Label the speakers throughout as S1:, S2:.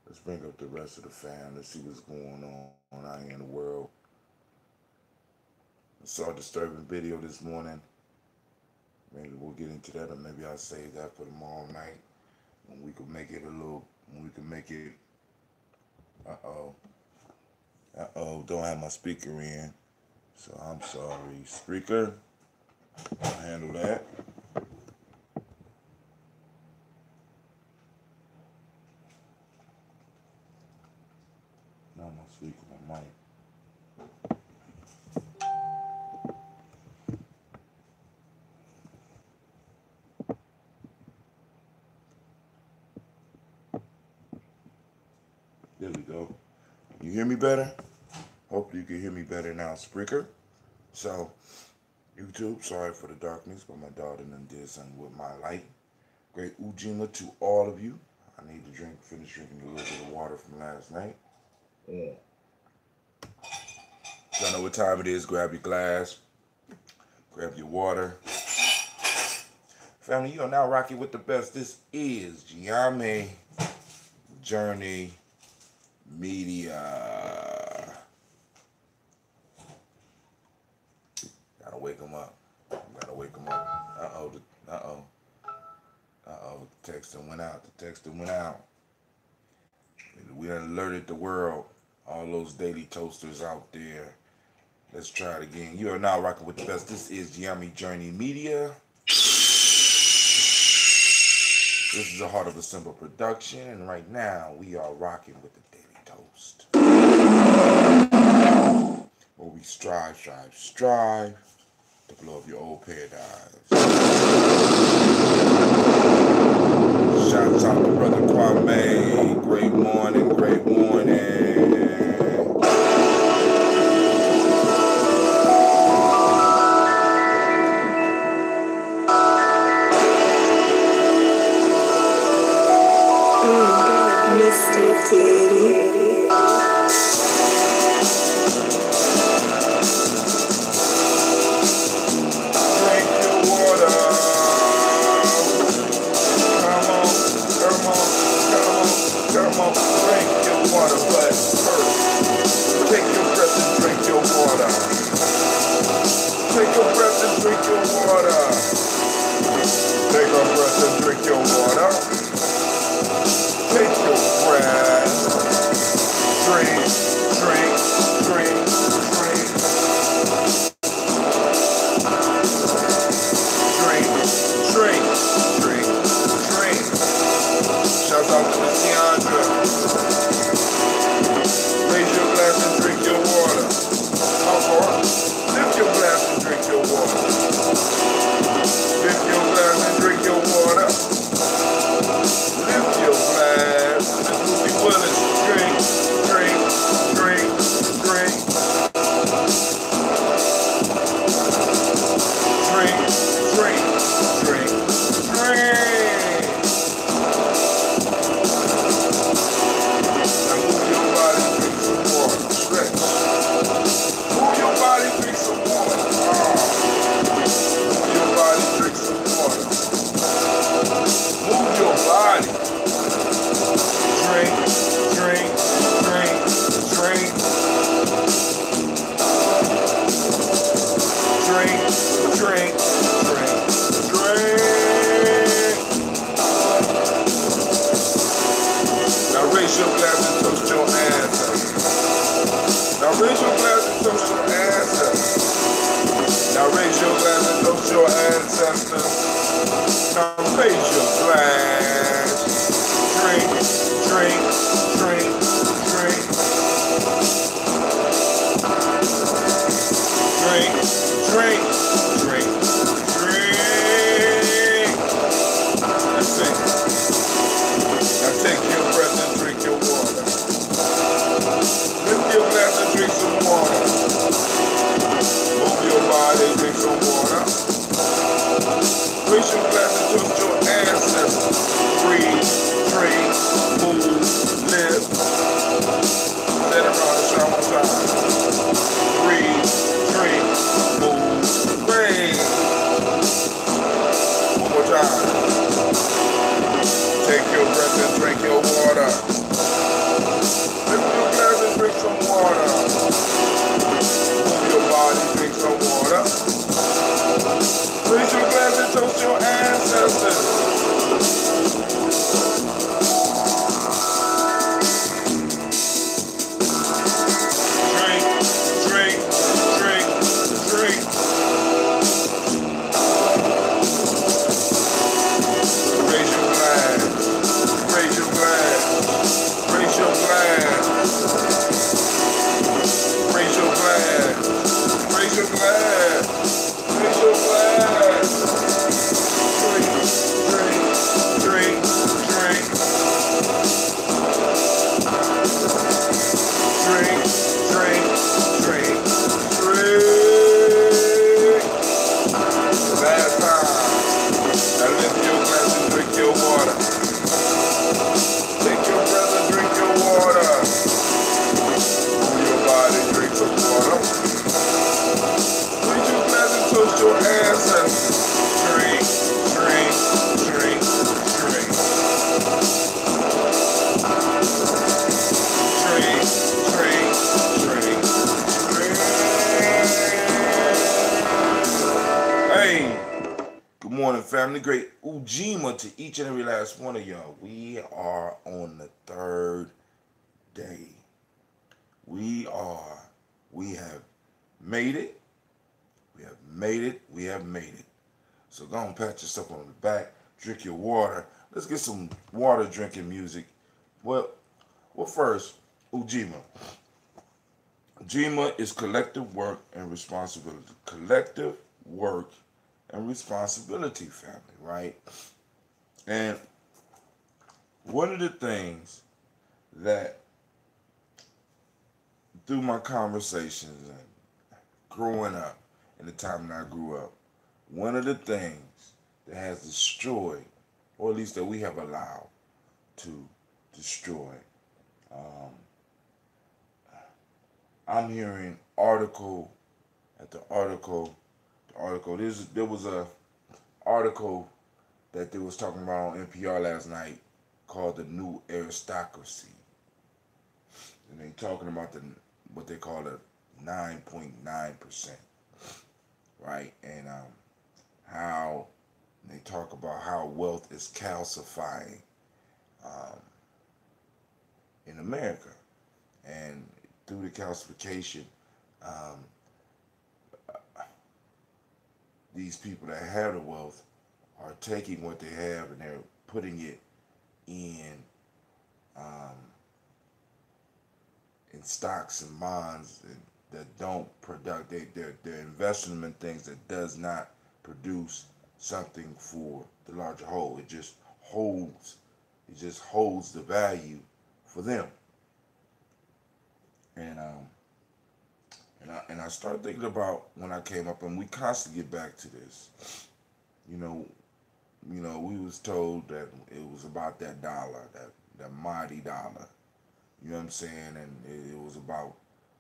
S1: Let's bring up the rest of the fam. Let's see what's going on out here in the world. I saw a disturbing video this morning. Maybe we'll get into that, or maybe I'll save that for tomorrow night when we can make it a little. When we can make it. Don't have my speaker in, so I'm sorry. Speaker, I'll handle that. Not my speaker, my mic. There we go. You hear me better? Hopefully you can hear me better now, Spreaker. So, YouTube, sorry for the darkness, but my daughter done did something with my light. Great Ujima to all of you. I need to finish drinking a little bit of water from last night. Y'all know what time it is. Grab your glass. Grab your water. Family, you are now rocking with the best. This is Gye-Nyame Journey Media. Gotta wake them up. Gotta wake them up. The texting went out. The texting went out. We alerted the world. All those daily toasters out there. Let's try it again. You are now rocking with the best. This is Gye-Nyame Journey Media. This is a Heart of a Simple production, and right now we are rocking with the Daily Toast, where we strive to blow up your old paradigms. Shouts out to Brother Kwame. Great morning, great morning. Take your breath and drink your water. family. Great Ujima to each and every last one of y'all. We are on the third day. We have made it. We have made it. We have made it. So go and pat yourself on the back. Drink your water. Let's get some water drinking music. Well, first, Ujima. Ujima is collective work and responsibility. Collective work and responsibility, family, right? And one of the things that through my conversations and growing up, in the time that I grew up, one of the things that has destroyed, or at least that we have allowed to destroy, I'm hearing article after article. There was a article that they was talking about on NPR last night called The New Aristocracy. And they talking about what they call the 9.9%, right? And how they talk about how wealth is calcifying in America. And through the calcification, these people that have the wealth are taking what they have and they're putting it in stocks and bonds that don't product. They're investing them in things that does not produce something for the larger whole. It just holds the value for them. And I started thinking about when I came up, and we constantly get back to this. You know, we was told that it was about that dollar, that mighty dollar. You know what I'm saying? And it was about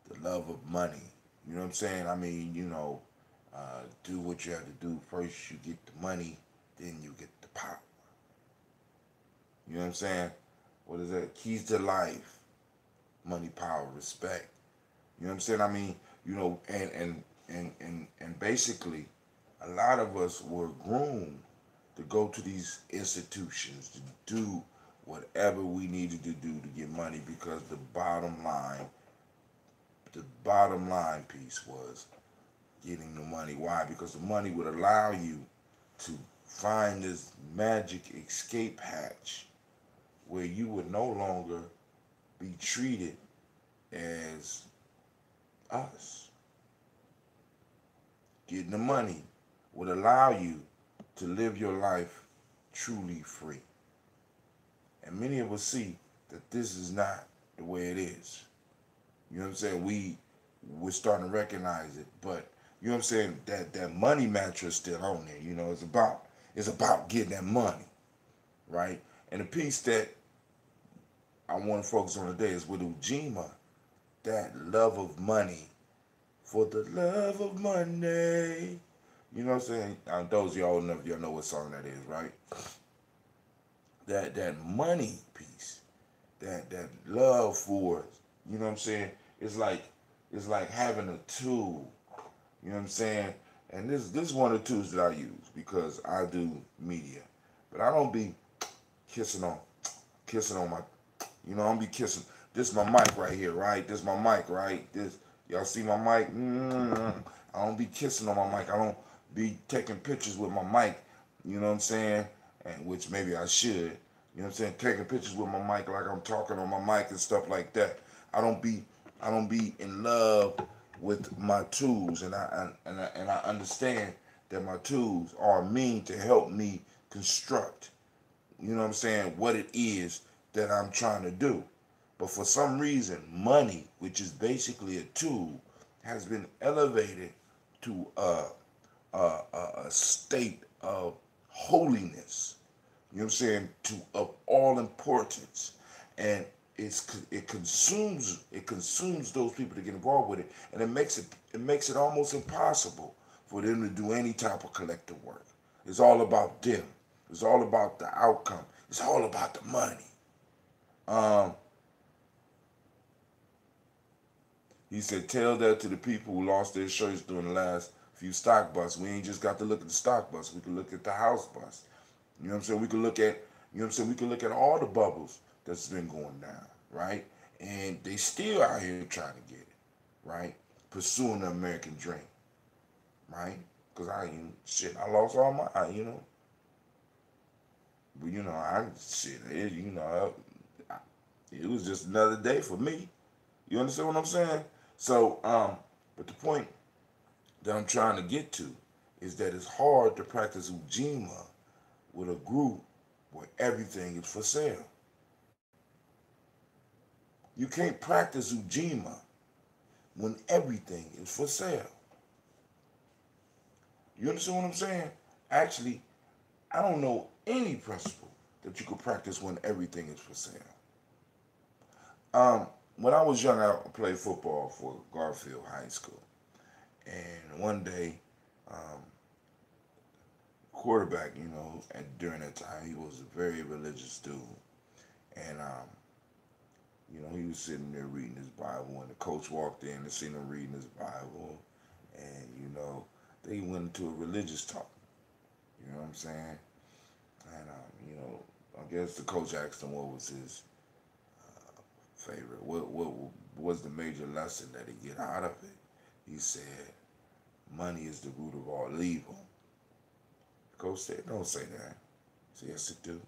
S1: the love of money. You know what I'm saying? I mean, do what you have to do. First you get the money, then you get the power. You know what I'm saying? What is that? Keys to life. Money, power, respect. You know what I'm saying? I mean, and basically, a lot of us were groomed to go to these institutions to do whatever we needed to do to get money, because the bottom line piece was getting the money. Why? Because the money would allow you to find this magic escape hatch where you would no longer be treated as us. Getting the money would allow you to live your life truly free. And many of us see that this is not the way it is. You know what I'm saying? We're starting to recognize it, but you know what I'm saying? That money mantra is still on there. You know, it's about getting that money, right? And the piece that I want to focus on today is with Ujima, that love of money, for the love of money. You know what I'm saying? Those of y'all old enough, y'all know what song that is, right? That money piece, that love for, you know what I'm saying? It's like having a tool. You know what I'm saying? And this is one of the tools that I use because I do media, but I don't be kissing on my, I don't be kissing. This is my mic right here, right? This is my mic, right? Y'all see my mic? I don't be kissing on my mic. I don't be taking pictures with my mic. You know what I'm saying? And which maybe I should. You know what I'm saying? Taking pictures with my mic like I'm talking on my mic and stuff like that. I don't be in love with my tools, and I understand that my tools are mean to help me construct, you know what I'm saying, what it is that I'm trying to do. But for some reason, money, which is basically a tool, has been elevated to a state of holiness. You know what I'm saying? Of all importance, and it consumes those people to get involved with it, and it makes it almost impossible for them to do any type of collective work. It's all about them. It's all about the outcome. It's all about the money. He said, tell that to the people who lost their shirts during the last few stock busts. We ain't just got to look at the stock bust. We can look at the house bust. You know what I'm saying? We can look at, you know what I'm saying? We can look at all the bubbles that's been going down, right? And they still out here trying to get it, right? Pursuing the American dream, right? Because I lost all my, but it was just another day for me. You understand what I'm saying? So, but the point that I'm trying to get to is that it's hard to practice Ujima with a group where everything is for sale. You can't practice Ujima when everything is for sale. You understand what I'm saying? Actually, I don't know any principle that you could practice when everything is for sale. When I was young, I played football for Garfield High School. And one day, quarterback, and during that time, he was a very religious dude. And, he was sitting there reading his Bible, and the coach walked in and seen him reading his Bible. And, they went into a religious talk. You know what I'm saying? And, I guess the coach asked him what was his favorite, what was the major lesson that he get out of it. He said, money is the root of all evil. The coach said, don't say that. He said, yes, it do.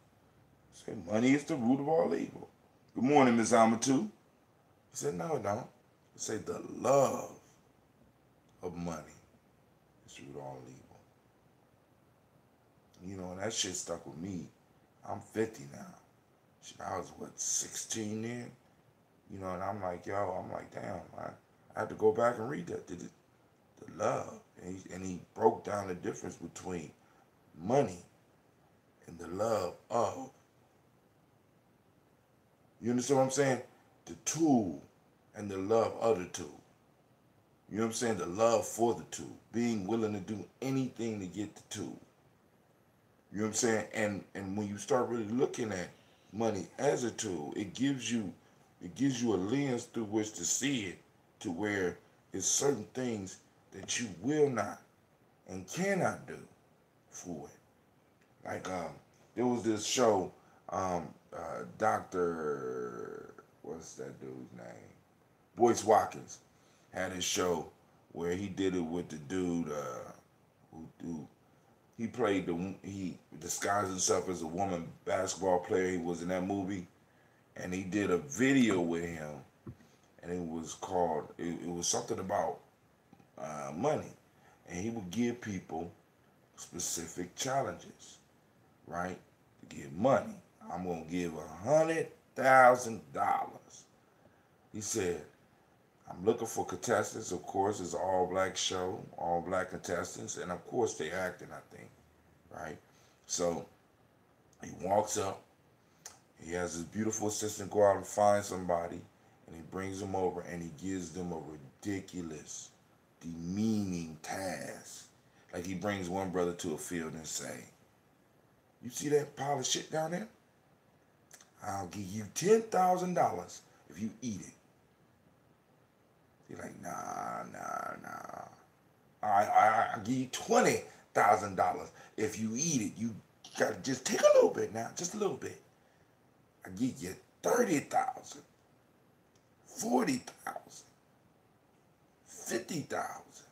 S1: He said, money is the root of all evil. Good morning, Miss Amatu. He said, no, it don't. He said, the love of money is the root of all evil. And that shit stuck with me. I'm 50 now. Shit, I was, 16 then? And I'm like, damn, I had to go back and read that. The love. And he broke down the difference between money and the love of. You understand what I'm saying? The tool and the love of the tool. You know what I'm saying? The love for the tool. Being willing to do anything to get the tool. You know what I'm saying? And when you start really looking at money as a tool, it gives you a lens through which to see it, to where it's certain things that you will not and cannot do for it. Like there was this show, Dr. what's that dude's name? Boyce Watkins had his show where he did it with the dude who he disguised himself as a woman basketball player. He was in that movie, and he did a video with him, and it was called, it was something about money, and he would give people specific challenges, right, to get money. I'm going to give $100,000. He said, I'm looking for contestants. Of course, it's an all-black show, all-black contestants, and of course they acting, I think, right? So he walks up. He has his beautiful assistant go out and find somebody, and he brings them over, and he gives them a ridiculous, demeaning task. Like he brings one brother to a field and say, you see that pile of shit down there? I'll give you $10,000 if you eat it. He's like, nah. I'll give you $20,000 if you eat it. You gotta just take a little bit now, just a little bit. I give you 30,000, 40,000, 50,000,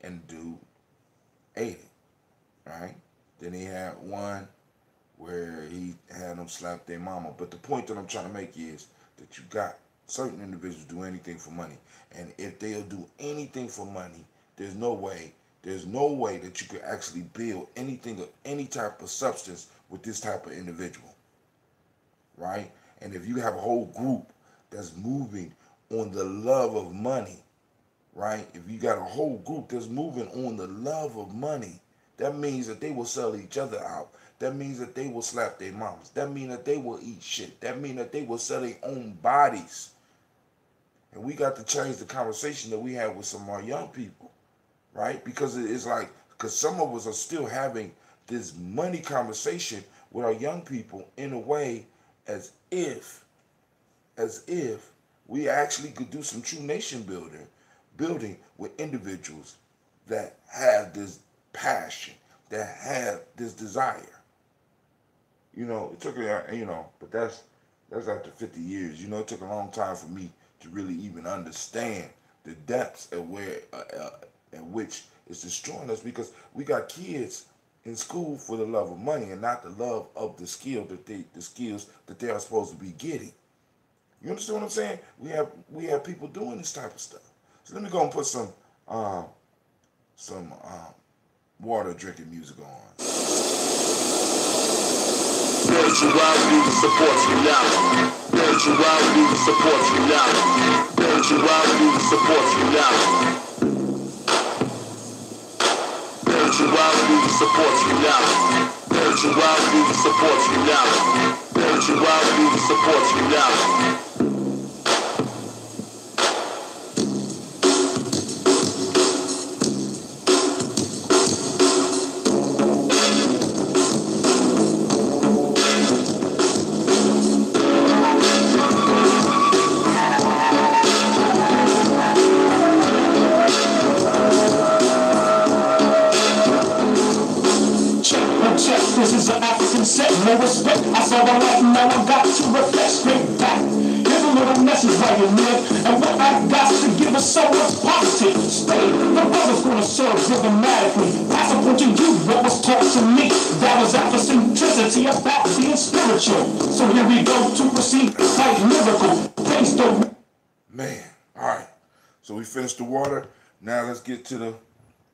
S1: and dude ate it, right? Then he had one where he had them slap their mama. But the point that I'm trying to make is that you got certain individuals do anything for money, and if they'll do anything for money, there's no way that you could actually build anything of any type of substance with this type of individual, right? And if you have a whole group that's moving on the love of money, right? If you got a whole group that's moving on the love of money, that means that they will sell each other out. That means that they will slap their moms. That means that they will eat shit. That means that they will sell their own bodies. And we got to change the conversation that we have with some of our young people, right? Because it's like, because some of us are still having this money conversation with our young people in a way as if we actually could do some true nation building with individuals that have this passion, that have this desire. It took but that's after 50 years. It took a long time for me to really even understand the depths at where at which it's destroying us, because we got kids in school for the love of money and not the love of the skills that they are supposed to be getting. You understand what I'm saying? We have people doing this type of stuff. So let me go and put some water drinking music on.
S2: Spirituality supports reality. Spirituality supports reality. Spirituality supports reality. Spirituality supports reality. Spirituality supports reality. Spirituality supports reality.
S3: This is an African set, no respect. I saw the light, now I got to reflect straight back. Here's a little message while you live, and what I got to give us so much positive. Stay, the brother's gonna serve rhythmatically. Pass up to you what was taught to me. That was Afrocentricity about being spiritual. So here we go to proceed like miracle. Praise the
S1: Man, all right. So we finished the water. Now let's get to the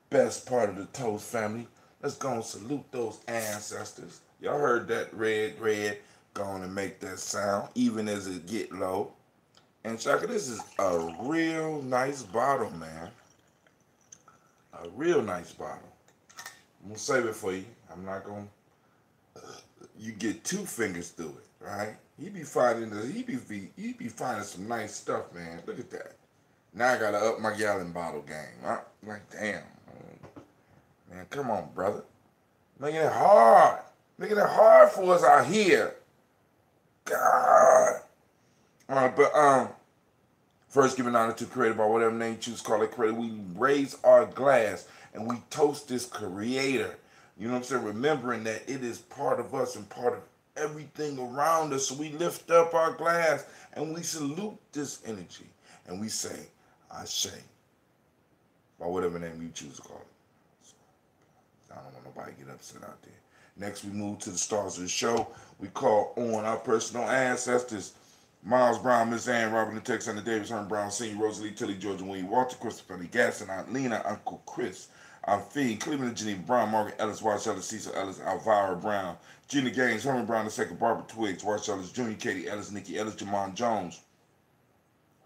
S1: best part of the toast, family. Let's go and salute those ancestors. Y'all heard that red, go on and make that sound, even as it get low. And Shaka, this is a real nice bottle, man. A real nice bottle. I'm gonna save it for you. I'm not gonna. You get 2 fingers through it, right? He be finding some nice stuff, man. Look at that. Now I gotta up my gallon bottle game. I'm like, damn. Man, come on, brother. Making it hard. Making it hard for us out here. God. All right, but first, giving honor to Creator by whatever name you choose to call it Creator. We raise our glass and we toast this Creator. You know what I'm saying? Remembering that it is part of us and part of everything around us. So we lift up our glass and we salute this energy. And we say, Ashe. By whatever name you choose to call it. I don't want nobody to get upset out there. Next, we move to the stars of the show. We call on our personal ancestors. Miles Brown, Miss Ann, Robert and Alexander Davis, Herman Brown, Sr., Rosalie, Tilly, George, and William Walter, Christopher Gasson, Aunt Lena, Uncle Chris, Aunt Fee, Cleveland and Geneva Brown, Margaret Ellis, Watch Ellis, Cecil Ellis, Alvira Brown, Gina Gaines, Herman Brown II, Barbara Twiggs, Watch Ellis Jr., Katie Ellis, Nikki Ellis, Jamon Jones,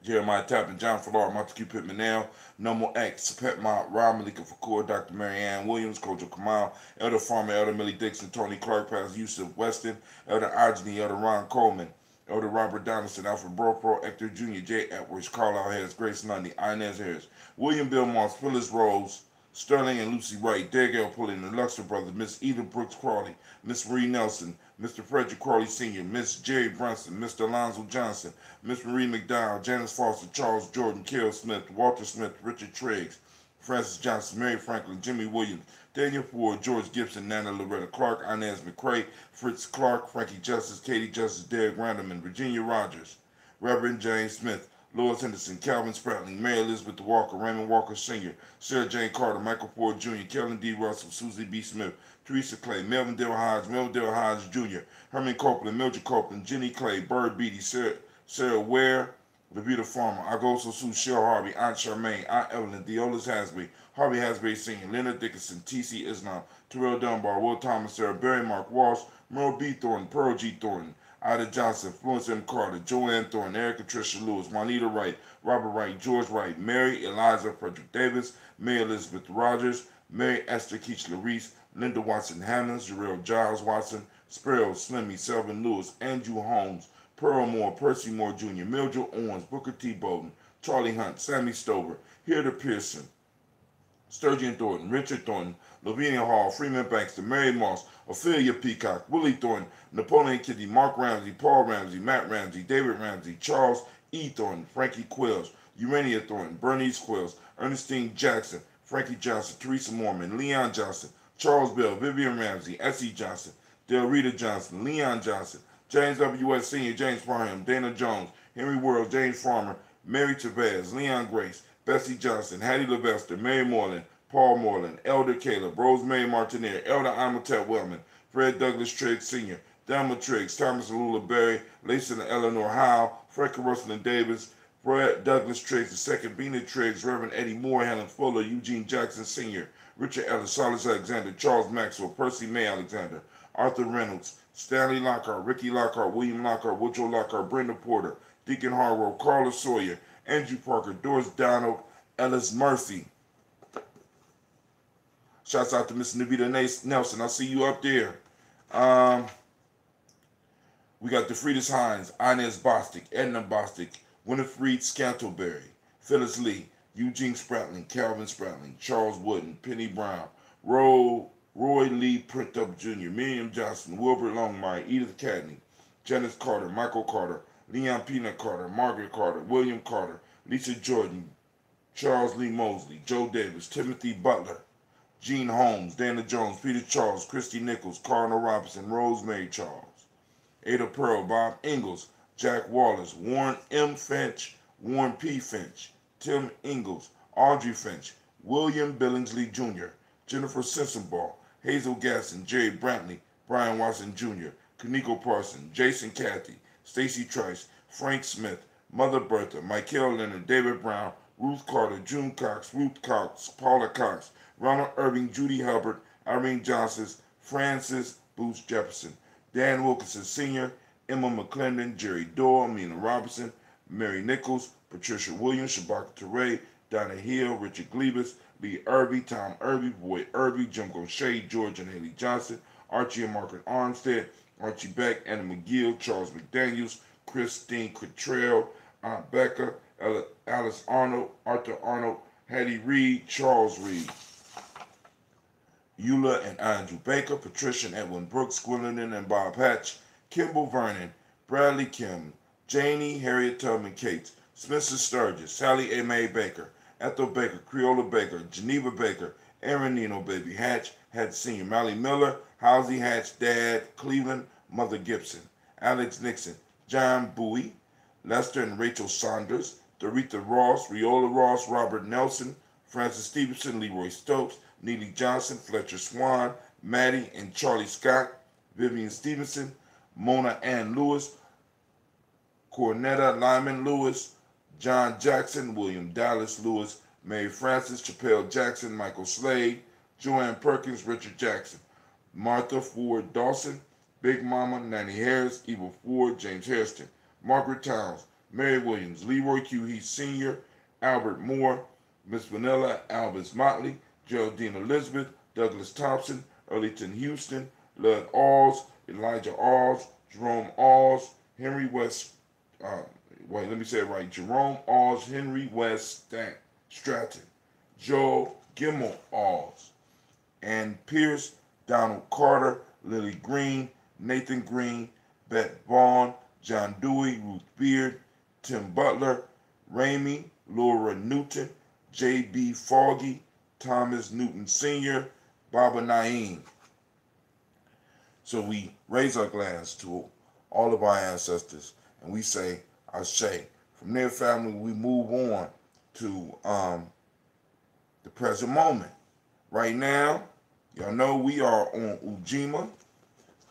S1: Jeremiah Tappan, John Fallard, Montague Pittman Nail, Nomo X, Pet Mott, Rob Malika Fakur, Dr. Mary Ann Williams, Kojo Kamal, Elder Farmer, Elder Millie Dixon, Tony Clark, Pastor Yusuf Weston, Elder Ajani, Elder Ron Coleman, Elder Robert Donaldson, Alfred Bropro, Hector Jr., J. Edwards, Carlisle Harris, Grace Lundy, Inez Harris, William Bill Moss, Phyllis Rose, Sterling and Lucy Wright, Dagale Pulling, the Luxor Brothers, Miss Eda Brooks Crawley, Miss Marie Nelson, Mr. Frederick Crawley Sr., Miss Jerry Brunson, Mr. Alonzo Johnson, Miss Marie McDowell, Janice Foster, Charles Jordan, Carol Smith, Walter Smith, Richard Triggs, Francis Johnson, Mary Franklin, Jimmy Williams, Daniel Ford, George Gibson, Nana Loretta Clark, Inez McCrae, Fritz Clark, Frankie Justice, Katie Justice, Derek Randerman, Virginia Rogers, Reverend James Smith, Lois Henderson, Calvin Spratling, Mary Elizabeth Walker, Raymond Walker Sr., Sarah Jane Carter, Michael Ford Jr., Kellen D. Russell, Susie B. Smith, Teresa Clay, Melvin Dale Hodge, Melvin Dale Hodge Jr., Herman Copeland, Mildred Copeland, Jenny Clay, Bird Beatty, Sarah Ware, Levita Farmer, Agoso Sue, Cheryl Harvey, Aunt Charmaine, Aunt Evelyn, Deolis Hasbury, Harvey Hasbury Sr., Leonard Dickinson, T.C. Islam, Terrell Dunbar, Will Thomas, Sarah Barry, Mark Walsh, Merle B. Thornton, Pearl G. Thornton, Ida Johnson, Florence M. Carter, Joanne Thornton, Erica Tricia Lewis, Juanita Wright, Robert Wright, George Wright, Mary Eliza Frederick Davis, Mary Elizabeth Rogers, Mary Esther Keachler Reese, Linda Watson Hammonds, Jarrell Giles Watson, Sparrow, Slimmy, Selvin Lewis, Andrew Holmes, Pearl Moore, Percy Moore Jr., Mildred Owens, Booker T. Bowden, Charlie Hunt, Sammy Stover, Hilda Pearson, Sturgeon Thornton, Richard Thornton, Lavinia Hall, Freeman Bankston, Mary Moss, Ophelia Peacock, Willie Thornton, Napoleon Kitty, Mark Ramsey, Paul Ramsey, Matt Ramsey, David Ramsey, Charles E. Thornton, Frankie Quills, Urania Thornton, Bernice Quills, Ernestine Jackson, Frankie Johnson, Teresa Mormon, Leon Johnson, Charles Bell, Vivian Ramsey, S.E. Johnson, Del Rita Johnson, Leon Johnson, James W.S. Sr., James Parham, Dana Jones, Henry Worrell, James Farmer, Mary Tavez, Leon Grace, Bessie Johnson, Hattie Levester, Mary Moreland, Paul Moreland, Elder Caleb, Rosemary Martineer, Elder Amotet Wellman, Fred Douglas Triggs Sr., Thelma Triggs, Thomas Lula Berry, Lisa and Eleanor Howe, Frankie Russell and Davis, Fred Douglas Triggs II, Bena Triggs, Reverend Eddie Moore, Helen Fuller, Eugene Jackson Sr., Richard Ellis, Silas Alexander, Charles Maxwell, Percy May Alexander, Arthur Reynolds, Stanley Lockhart, Ricky Lockhart, William Lockhart, Woodrow Lockhart, Brenda Porter, Deacon Harrow, Carla Sawyer, Andrew Parker, Doris Donald, Ellis Murphy. Shouts out to Miss Navita Nelson. I see you up there. We got DeFridas Hines, Inez Bostic, Edna Bostic, Winifred Scantleberry, Phyllis Lee, Eugene Spratling, Calvin Spratling, Charles Wooden, Penny Brown, Roy Lee Printup Jr., Miriam Johnson, Wilbert Longmire, Edith Cadney, Janice Carter, Michael Carter, Leon Peanut Carter, Margaret Carter, William Carter, Lisa Jordan, Charles Lee Mosley, Joe Davis, Timothy Butler, Gene Holmes, Dana Jones, Peter Charles, Christy Nichols, Cardinal Robinson, Rosemary Charles, Ada Pearl, Bob Ingalls, Jack Wallace, Warren M. Finch, Warren P. Finch, Tim Ingalls, Audrey Finch, William Billingsley Jr., Jennifer Sensenball, Hazel Gasson, Jerry Brantley, Brian Watson Jr., Kaneko Parson, Jason Cathy, Stacy Trice, Frank Smith, Mother Bertha, Michael Leonard, David Brown, Ruth Carter, June Cox, Ruth Cox, Paula Cox, Ronald Irving, Judy Hubbard, Irene Johnson, Francis Booth Jefferson, Dan Wilkinson Sr., Emma McClendon, Jerry Doyle, Mina Robinson, Mary Nichols, Patricia Williams, Shabaka Teray, Donna Hill, Richard Glebus, Lee Irby, Tom Irby, Boyd Irby, Jim Gaucher, George and Haley Johnson, Archie and Margaret Armstead, Archie Beck, Anna McGill, Charles McDaniels, Christine Cottrell, Aunt Becca, Alice Arnold, Arthur Arnold, Hattie Reed, Charles Reed, Eula and Andrew Baker, Patricia and Edwin Brooks, Gwendolyn and Bob Hatch, Kimball Vernon, Bradley Kim, Janie, Harriet Tubman Cates, Spencer Sturgis, Sally A. Mae Baker, Ethel Baker, Creola Baker, Geneva Baker, Aaron Nino Baby Hatch, Hatch Sr., Mally Miller, Halsey Hatch Dad, Cleveland, Mother Gibson, Alex Nixon, John Bowie, Lester and Rachel Saunders, Doretha Ross, Riola Ross, Robert Nelson, Francis Stevenson, Leroy Stokes, Neely Johnson, Fletcher Swan, Maddie and Charlie Scott, Vivian Stevenson, Mona Ann Lewis, Cornetta Lyman Lewis, John Jackson, William Dallas Lewis, Mary Francis, Chappelle Jackson, Michael Slade, Joanne Perkins, Richard Jackson, Martha Ford Dawson, Big Mama, Nanny Harris, Eva Ford, James Hairston, Margaret Towns, Mary Williams, Leroy Q. Heath Sr., Albert Moore, Miss Vanilla, Albus Motley, Geraldine Elizabeth, Douglas Thompson, Earlyton Houston, Lud Alls, Elijah Alls, Jerome Alls, Henry West, Jerome Alls, Henry West Stratton, Joe Gimmel Alls, Ann Pierce, Donald Carter, Lily Green, Nathan Green, Beth Vaughn, John Dewey, Ruth Beard, Tim Butler, Ramey, Laura Newton, J.B. Foggy, Thomas Newton Sr., Baba Naeem. So we raise our glass to all of our ancestors and we say, Ashe. From their family, we move on to the present moment. Right now, y'all know we are on Ujima.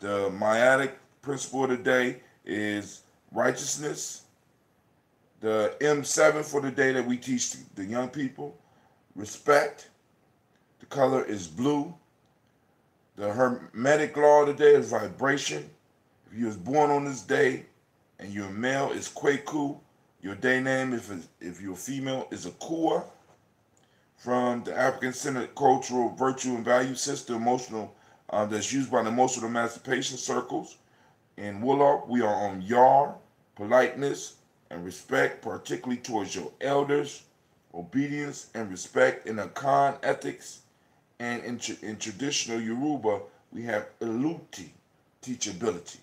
S1: The Maiatic principle of the day is righteousness. The M7 for the day that we teach the young people, respect. The color is blue. The Hermetic law of the day is vibration. If you was born on this day and you're male, is Kweku. Your day name, if you're female, is Akua. From the African-centered cultural virtue and value system, emotional that's used by the emotional emancipation circles. In Wolof, we are on Yar, politeness and respect, particularly towards your elders, obedience and respect in Akan ethics, and in traditional Yoruba, we have Eluti, teachability.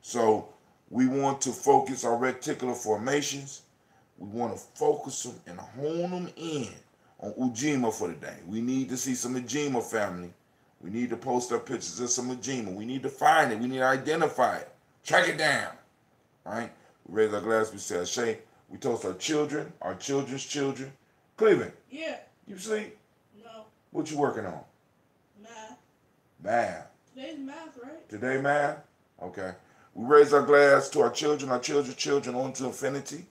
S1: So we want to focus our reticular formations. We want to focus them and hone them in on Ujima for the day. We need to see some Ujima, family. We need to post up pictures of some Ujima. We need to find it. We need to identify it. Track it down. All right? We raise our glass. We say Ashe. We toast our children, our children's children. Cleveland.
S4: Yeah.
S1: You sleep?
S4: No.
S1: What you working on?
S4: Math.
S1: Math.
S4: Today's math, right?
S1: Today, math? Okay. We raise our glass to our children's children on to infinity.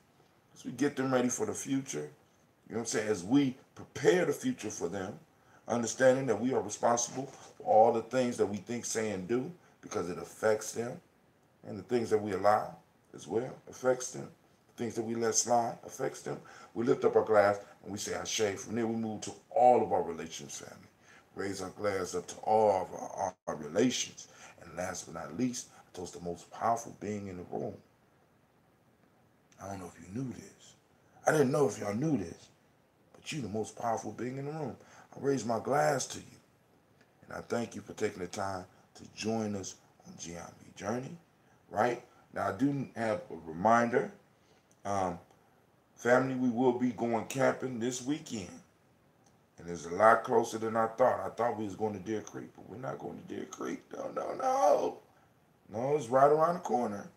S1: As we get them ready for the future. You know what I'm saying? As we prepare the future for them, understanding that we are responsible for all the things that we think, say, and do because it affects them. And the things that we allow as well affects them. The things that we let slide affects them. We lift up our glass and we say Ashe. From there we move to all of our relations, family. Raise our glass up to all of our relations. And last but not least, I toast the most powerful being in the room. I don't know if you knew this. I didn't know if y'all knew this. But you the most powerful being in the room. I raise my glass to you. And I thank you for taking the time to join us on Gye-Nyame Journey. Right? Now I do have a reminder. Family, we will be going camping this weekend. And it's a lot closer than I thought. I thought we was going to Deer Creek, but we're not going to Deer Creek. No. No, it's right around the corner.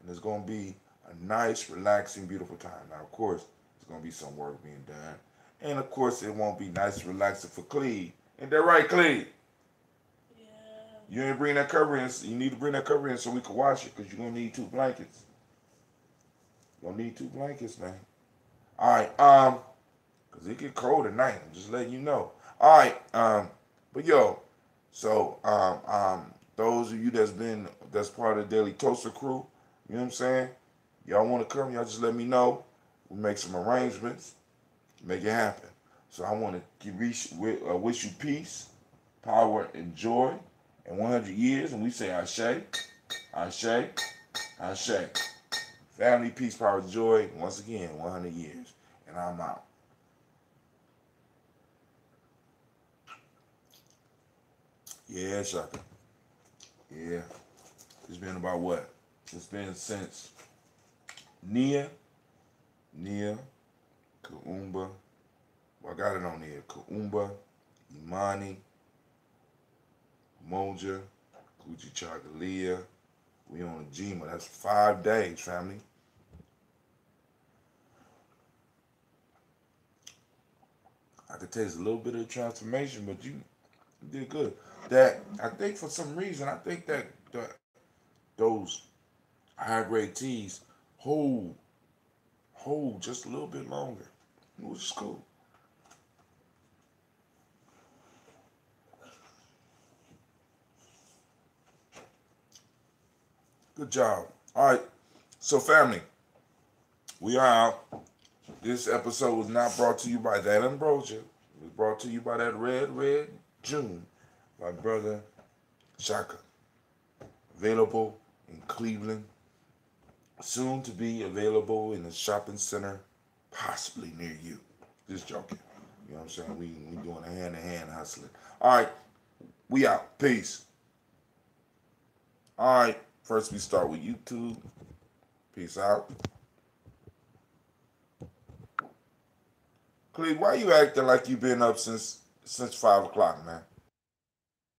S1: And it's going to be a nice, relaxing, beautiful time. Now, of course, there's going to be some work being done. And, of course, it won't be nice, relaxing for Cleve. Ain't that right, Cleve?
S4: Yeah.
S1: You ain't bring that cover in. You need to bring that cover in so we can wash it because you're going to need 2 blankets. You're going to need 2 blankets, man. All right, because it get cold at night. I'm just letting you know. All right, but yo, so those of you that's part of the Daily Toaster crew, you know what I'm saying? Y'all want to come? Y'all just let me know. We'll make some arrangements, make it happen. So I want to wish you peace, power, and joy, and 100 years. And we say Ashe, Ashe, Ashe. Family, peace, power, joy. Once again, 100 years. And I'm out. Yeah, Shaka. Yeah. It's been about what? It's been since Nia, Kaumba. Well, I got it on here. Kaumba, Imani, Moja, Gucci Chagalia. We on Ujima. That's 5 days, family. I could taste a little bit of transformation, but you did good. That I think for some reason, I think that those high grade teas hold just a little bit longer, which is cool. Good job. All right, so family, we are out. This episode was not brought to you by that ambrosia. It was brought to you by that red June by brother Shaka. Available in Cleveland. Soon to be available in a shopping center, possibly near you. Just joking. You know what I'm saying? We doing a hand-to-hand hustling. All right, we out. Peace. All right, first we start with YouTube. Peace out. Cleve, why you acting like you been up since 5 o'clock, man?